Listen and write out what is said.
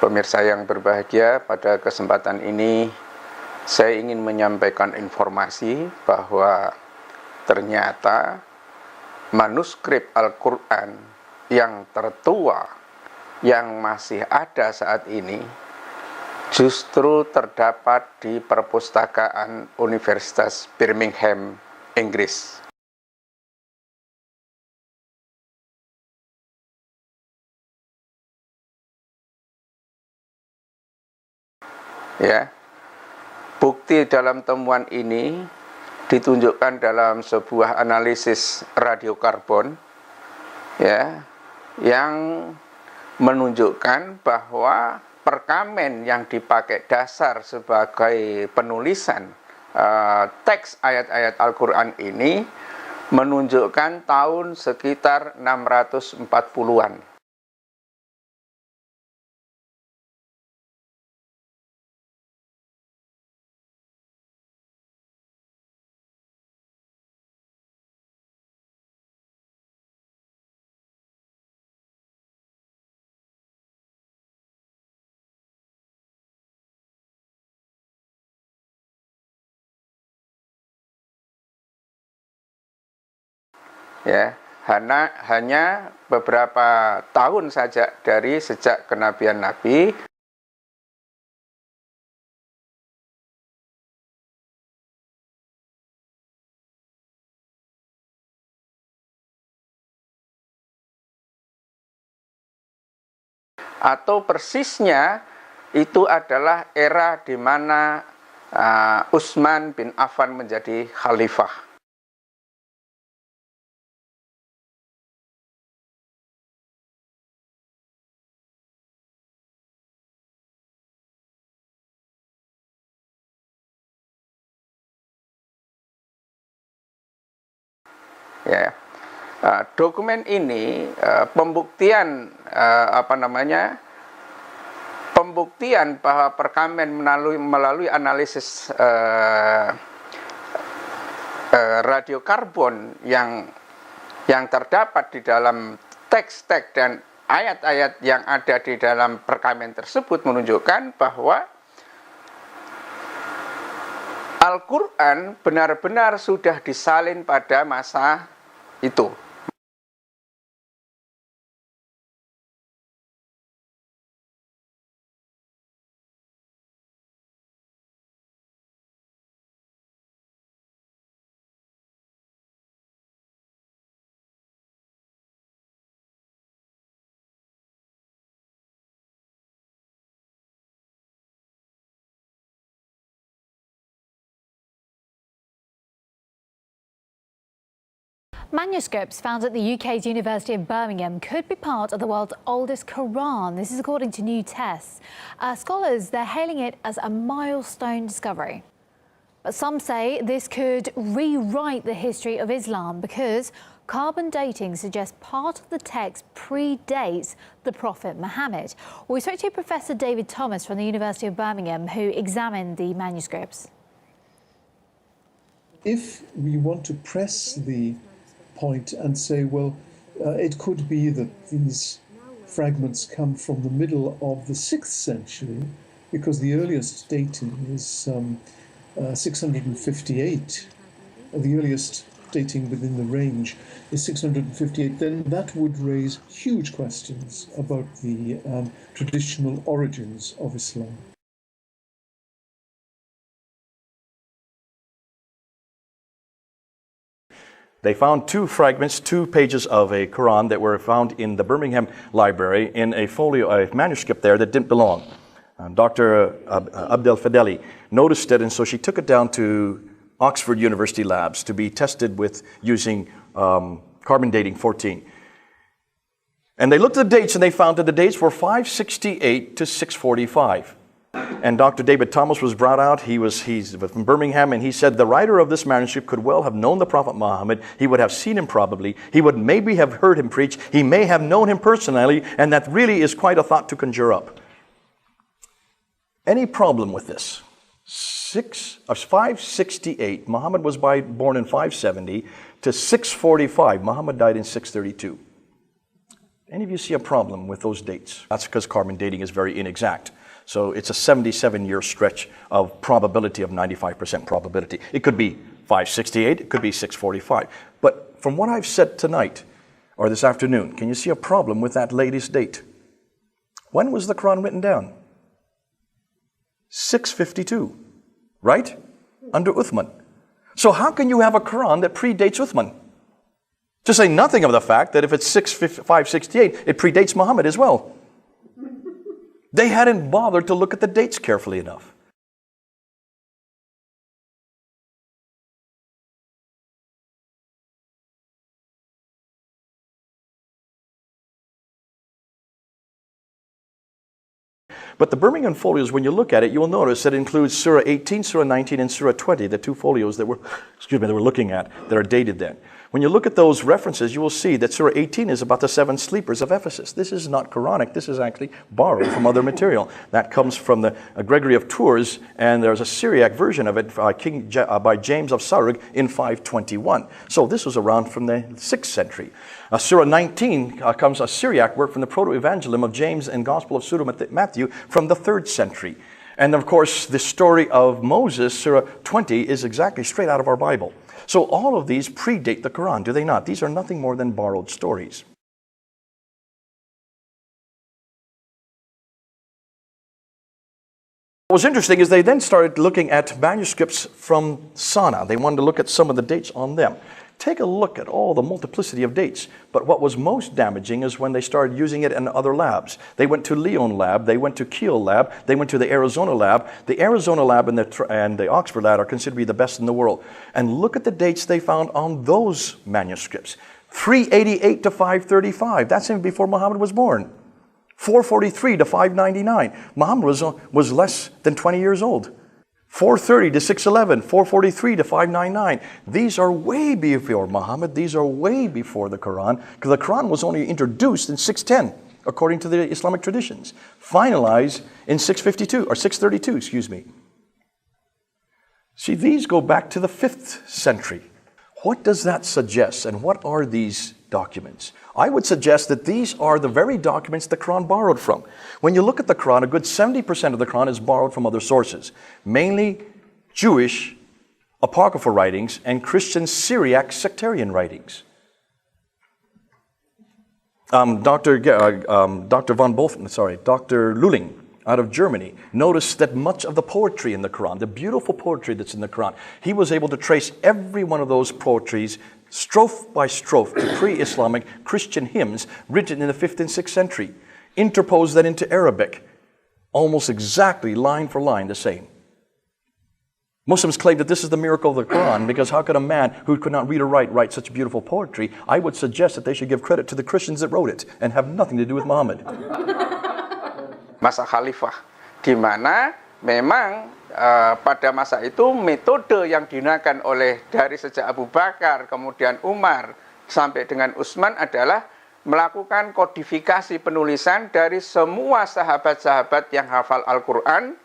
Pemirsa yang berbahagia, pada kesempatan ini saya ingin menyampaikan informasi bahwa ternyata manuskrip Al-Qur'an yang tertua yang masih ada saat ini justru terdapat di perpustakaan Universitas Birmingham, Inggris. Ya, bukti dalam temuan ini ditunjukkan dalam sebuah analisis radiokarbon, ya, yang menunjukkan bahwa perkamen yang dipakai dasar sebagai penulisan teks ayat-ayat Al-Quran ini menunjukkan tahun sekitar 640-an. Ya, hanya beberapa tahun saja dari sejak kenabian Nabi, atau persisnya itu adalah era di mana Utsman bin Affan menjadi khalifah. Ya, dokumen ini pembuktian pembuktian bahwa perkamen melalui analisis radiokarbon yang terdapat di dalam teks-teks dan ayat-ayat yang ada di dalam perkamen tersebut menunjukkan bahwa Al-Quran benar-benar sudah disalin pada masa itu. Manuscripts found at the UK's University of Birmingham could be part of the world's oldest Qur'an. This is according to new tests. Scholars, they're hailing it as a milestone discovery. But some say this could rewrite the history of Islam because carbon dating suggests part of the text predates the Prophet Muhammad. Well, we spoke to Professor David Thomas from the University of Birmingham, who examined the manuscripts. If we want to press the point and say, well, it could be that these fragments come from the middle of the 6th century, because the earliest dating is 658. The earliest dating within the range is 658. Then that would raise huge questions about the traditional origins of Islam. They found two fragments, 2 pages of a Quran that were found in the Birmingham Library in a folio, a manuscript there that didn't belong. Dr. Abdel Fadeli noticed it, and so she took it down to Oxford University labs to be tested with using carbon dating 14. And they looked at the dates, and they found that the dates were 568 to 645. And Dr. David Thomas was brought out. He's from Birmingham, and he said the writer of this manuscript could well have known the Prophet Muhammad. He would have seen him probably. He would maybe have heard him preach. He may have known him personally, and that really is quite a thought to conjure up. Any problem with this? 568, Muhammad was born in 570, to 645, Muhammad died in 632. Any of you see a problem with those dates? That's because carbon dating is very inexact. So it's a 77-year stretch of probability of 95% probability. It could be 568, it could be 645. But from what I've said tonight, or this afternoon, can you see a problem with that latest date? When was the Quran written down? 652, right? Under Uthman. So how can you have a Quran that predates Uthman? To say nothing of the fact that if it's 568, it predates Muhammad as well. They hadn't bothered to look at the dates carefully enough. But the Birmingham folios, when you look at it, you will notice that it includes Surah 18, Surah 19, and Surah 20, the two folios that we're looking at that are dated then. When you look at those references, you will see that Surah 18 is about the 7 sleepers of Ephesus. This is not Quranic. This is actually borrowed from other material. That comes from the Gregory of Tours, and there's a Syriac version of it by James of Sarug in 521. So this was around from the 6th century. Surah 19 comes a Syriac work from the Proto-Evangelium of James and Gospel of Pseudo-Matthew from the 3rd century. And of course, the story of Moses, Surah 20, is exactly straight out of our Bible. So all of these predate the Quran, do they not? These are nothing more than borrowed stories. What was interesting is they then started looking at manuscripts from Sana. They wanted to look at some of the dates on them. Take a look at all the multiplicity of dates. But what was most damaging is when they started using it in other labs. They went to Lyon lab, they went to Kiel lab, they went to the Arizona lab. The Arizona lab and the Oxford lab are considered to be the best in the world. And look at the dates they found on those manuscripts. 388 to 535, that's even before Muhammad was born. 443 to 599, Muhammad was less than 20 years old. 430 to 611, 443 to 599. These are way before Muhammad. These are way before the Quran, because the Quran was only introduced in 610, according to the Islamic traditions. Finalized in 652, or 632, excuse me. See, these go back to the 5th century. What does that suggest, and what are these documents? I would suggest that these are the very documents the Quran borrowed from. When you look at the Quran, a good 70% of the Quran is borrowed from other sources, mainly Jewish apocryphal writings and Christian Syriac sectarian writings. Dr. Luling out of Germany noticed that much of the poetry in the Quran, the beautiful poetry that's in the Quran, he was able to trace every one of those poetries strophe by strophe to pre-Islamic Christian hymns written in the 5th and 6th century, interpose that into Arabic, almost exactly line for line the same. Muslims claim that this is the miracle of the Quran, because how could a man who could not read or write such beautiful poetry? I would suggest that they should give credit to the Christians that wrote it and have nothing to do with Muhammad. Masa khalifah, di mana memang pada masa itu metode yang digunakan oleh dari sejak Abu Bakar, kemudian Umar, sampai dengan Utsman adalah melakukan kodifikasi penulisan dari semua sahabat-sahabat yang hafal Al-Quran